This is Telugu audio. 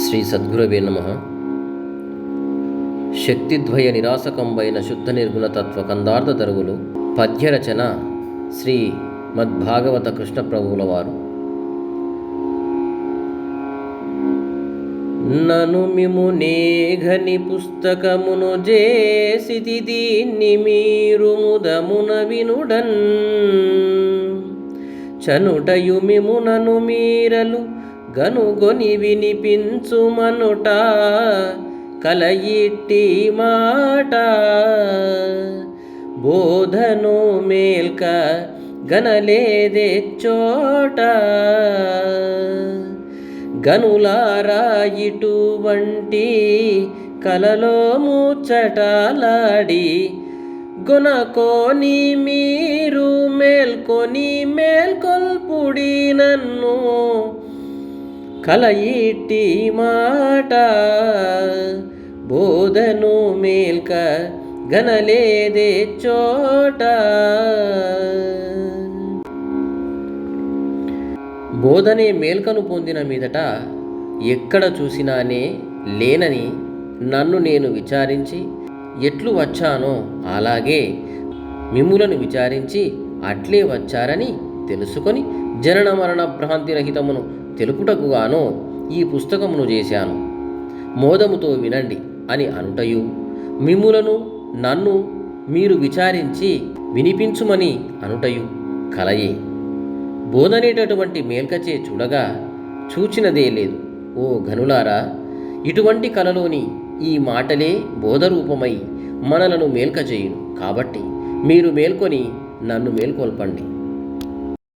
శ్రీ సద్గురవే నమః. శక్తిద్వయ నిరాసకంబైన శుద్ధ నిర్గుణతత్వ కందార్థ దరువులు పద్యరచన శ్రీ మద్భాగవత కృష్ణ ప్రభువుల వారు. నను మిము నేఘని పుస్తకమును జేసితి దీన్ని మీరు ముదమున వినుడన్ చనుటయు మిమునను మీరలు గనుగొని వినిపించుమనుట కలయిట్టి మాట బోధను మేల్క గనలేదే చోట గనులారా ఇటువంటి కలలో ముచ్చటలాడి గొనకోని మీరు మేల్కొని మేల్కొల్పుడి నన్ను కలయిట్టి మాట బోధను మేల్క గనలేదే చోట. బోధనే మేల్కను పొందిన మీదట ఎక్కడ చూసినానే లేనని నన్ను నేను విచారించి ఎట్లు వచ్చానో అలాగే మిమ్ములను విచారించి అట్లే వచ్చారని తెలుసుకొని జనన మరణ భ్రాంతి రహితమును తెలుపుటకుగాను ఈ పుస్తకమును చేశాను. మోదముతో వినండి అని అనుటయు మిమ్ములను నన్ను మీరు విచారించి వినిపించుమని అనుటయు కలయే. బోధనేటటువంటి మేల్కచే చూడగా చూచినదే లేదు. ఓ ఘనులారా, ఇటువంటి కలలోని ఈ మాటలే బోధరూపమై మనలను మేల్కచేయును. కాబట్టి మీరు మేల్కొని నన్ను మేల్కొల్పండి.